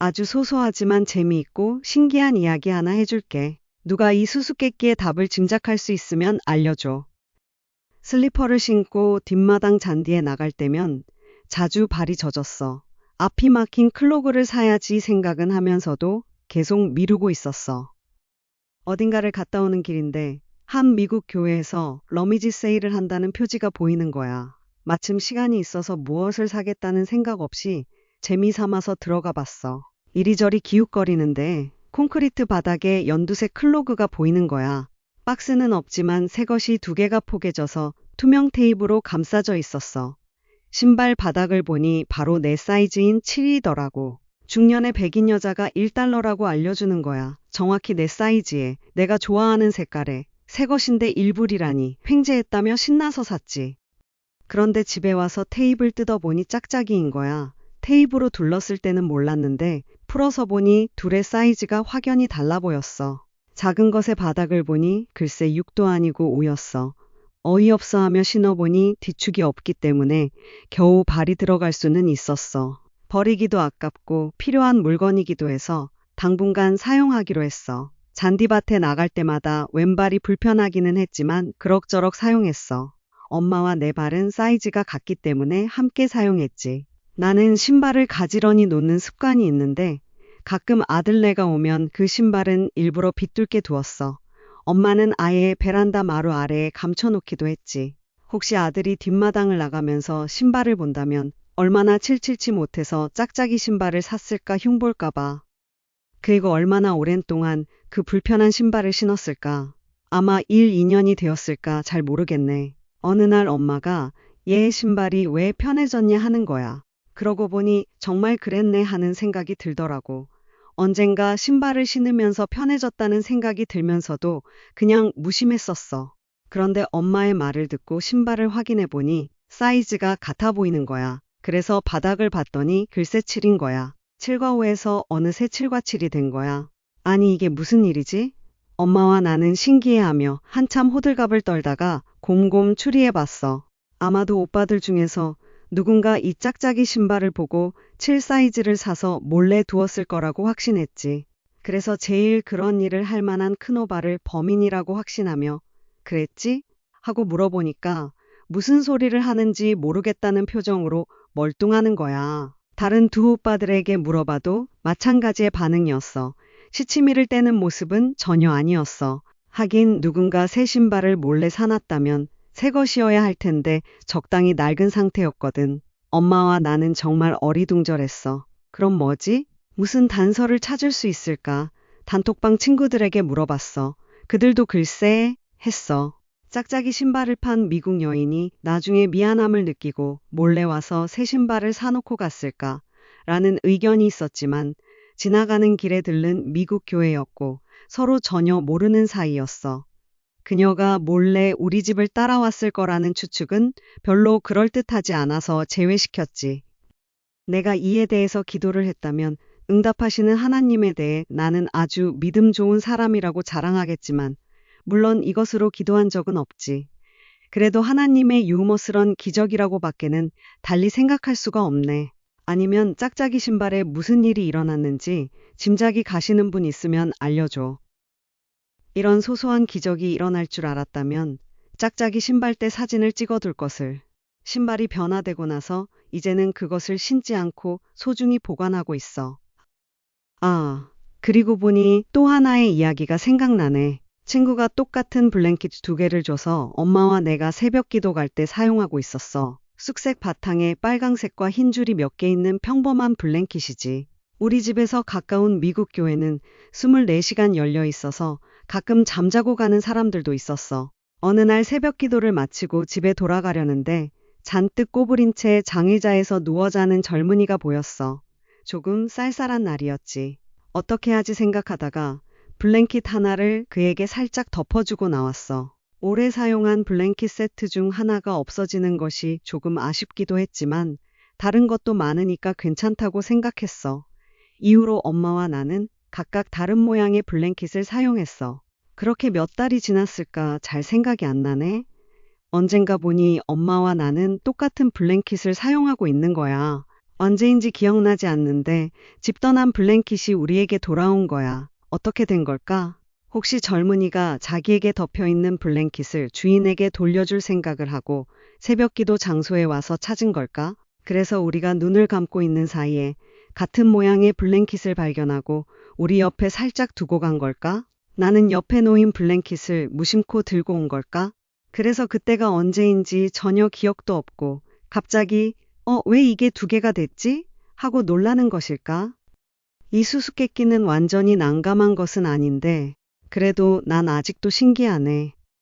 아주 소소하지만 재미있고 신기한 이야기 하나 해줄게. 누가 이 수수께끼의 답을 짐작할 수 있으면 알려줘. 슬리퍼를 신고 뒷마당 잔디에 나갈 때면 자주 발이 젖었어. 앞이 막힌 클로그를 사야지 생각은 하면서도 계속 미루고 있었어. 어딘가를 갔다 오는 길인데 한 미국 교회에서 러미지 세일을 한다는 표지가 보이는 거야. 마침 시간이 있어서 무엇을 사겠다는 생각 없이 재미삼아서 들어가 봤어. 이리저리 기웃거리는데 콘크리트 바닥에 연두색 클로그가 보이는 거야. 박스는 없지만 새 것이 두 개가 포개져서 투명 테이프로 감싸져 있었어. 신발 바닥을 보니 바로 내 사이즈인 7이더라고. 중년의 백인 여자가 1달러라고 알려주는 거야. 정확히 내 사이즈에, 내가 좋아하는 색깔에, 새 것인데 일불이라니. 횡재했다며 신나서 샀지. 그런데 집에 와서 테이프를 뜯어보니 짝짝이인 거야. 테이프로 둘렀을 때는 몰랐는데 풀어서 보니 둘의 사이즈가 확연히 달라 보였어. 작은 것의 바닥을 보니 글쎄 6도 아니고 5였어. 어이없어 하며 신어보니 뒤축이 없기 때문에 겨우 발이 들어갈 수는 있었어. 버리기도 아깝고 필요한 물건이기도 해서 당분간 사용하기로 했어. 잔디밭에 나갈 때마다 왼발이 불편하기는 했지만 그럭저럭 사용했어. 엄마와 내 발은 사이즈가 같기 때문에 함께 사용했지. 나는 신발을 가지런히 놓는 습관이 있는데 가끔 아들네가 오면 그 신발은 일부러 빗둘게 두었어. 엄마는 아예 베란다 마루 아래에 감춰놓기도 했지. 혹시 아들이 뒷마당을 나가면서 신발을 본다면 얼마나 칠칠치 못해서 짝짝이 신발을 샀을까 흉볼까봐. 그리고 얼마나 오랜 동안 그 불편한 신발을 신었을까. 아마 1, 2년이 되었을까 잘 모르겠네. 어느 날 엄마가 얘 신발이 왜 편해졌냐 하는 거야. 그러고 보니 정말 그랬네 하는 생각이 들더라고. 언젠가 신발을 신으면서 편해졌다는 생각이 들면서도 그냥 무심했었어. 그런데 엄마의 말을 듣고 신발을 확인해 보니 사이즈가 같아 보이는 거야. 그래서 바닥을 봤더니 글쎄 7인 거야. 7과 5에서 어느새 7과 7이 된 거야. 아니 이게 무슨 일이지? 엄마와 나는 신기해하며 한참 호들갑을 떨다가 곰곰 추리해 봤어. 아마도 오빠들 중에서 누군가 이 짝짝이 신발을 보고 7 사이즈를 사서 몰래 두었을 거라고 확신했지. 그래서 제일 그런 일을 할 만한 큰오바를 범인이라고 확신하며 그랬지? 하고 물어보니까 무슨 소리를 하는지 모르겠다는 표정으로 멀뚱하는 거야. 다른 두 오빠들에게 물어봐도 마찬가지의 반응이었어. 시치미를 떼는 모습은 전혀 아니었어. 하긴 누군가 새 신발을 몰래 사놨다면 새 것이어야 할 텐데 적당히 낡은 상태였거든. 엄마와 나는 정말 어리둥절했어. 그럼 뭐지? 무슨 단서를 찾을 수 있을까? 단톡방 친구들에게 물어봤어. 그들도 글쎄 했어. 짝짝이 신발을 판 미국 여인이 나중에 미안함을 느끼고 몰래 와서 새 신발을 사놓고 갔을까? 라는 의견이 있었지만 지나가는 길에 들른 미국 교회였고 서로 전혀 모르는 사이였어. 그녀가 몰래 우리 집을 따라왔을 거라는 추측은 별로 그럴듯하지 않아서 제외시켰지. 내가 이에 대해서 기도를 했다면 응답하시는 하나님에 대해 나는 아주 믿음 좋은 사람이라고 자랑하겠지만 물론 이것으로 기도한 적은 없지. 그래도 하나님의 유머스런 기적이라고 밖에는 달리 생각할 수가 없네. 아니면 짝짝이 신발에 무슨 일이 일어났는지 짐작이 가시는 분 있으면 알려줘. 이런 소소한 기적이 일어날 줄 알았다면 짝짝이 신발대 사진을 찍어둘 것을. 신발이 변화되고 나서 이제는 그것을 신지 않고 소중히 보관하고 있어. 아, 그리고 보니 또 하나의 이야기가 생각나네. 친구가 똑같은 블랭킷 2개를 줘서 엄마와 내가 새벽 기도 갈 때 사용하고 있었어. 쑥색 바탕에 빨강색과 흰 줄이 몇 개 있는 평범한 블랭킷이지. 우리 집에서 가까운 미국 교회는 24시간 열려 있어서 가끔 잠자고 가는 사람들도 있었어. 어느 날 새벽 기도를 마치고 집에 돌아가려는데 잔뜩 꼬부린 채 장의자에서 누워 자는 젊은이가 보였어. 조금 쌀쌀한 날이었지. 어떻게 하지 생각하다가 블랭킷 하나를 그에게 살짝 덮어주고 나왔어. 오래 사용한 블랭킷 세트 중 하나가 없어지는 것이 조금 아쉽기도 했지만 다른 것도 많으니까 괜찮다고 생각했어. 이후로 엄마와 나는 각각 다른 모양의 블랭킷을 사용했어. 그렇게 몇 달이 지났을까 잘 생각이 안 나네. 언젠가 보니 엄마와 나는 똑같은 블랭킷을 사용하고 있는 거야. 언제인지 기억나지 않는데 집 떠난 블랭킷이 우리에게 돌아온 거야. 어떻게 된 걸까? 혹시 젊은이가 자기에게 덮여 있는 블랭킷을 주인에게 돌려줄 생각을 하고 새벽 기도 장소에 와서 찾은 걸까? 그래서 우리가 눈을 감고 있는 사이에 같은 모양의 블랭킷을 발견하고 우리 옆에 살짝 두고 간 걸까? 나는 옆에 놓인 블랭킷을 무심코 들고 온 걸까? 그래서 그때가 언제인지 전혀 기억도 없고 갑자기 왜 이게 두 개가 됐지? 하고 놀라는 것일까? 이 수수께끼는 완전히 난감한 것은 아닌데 그래도 난 아직도 신기하네.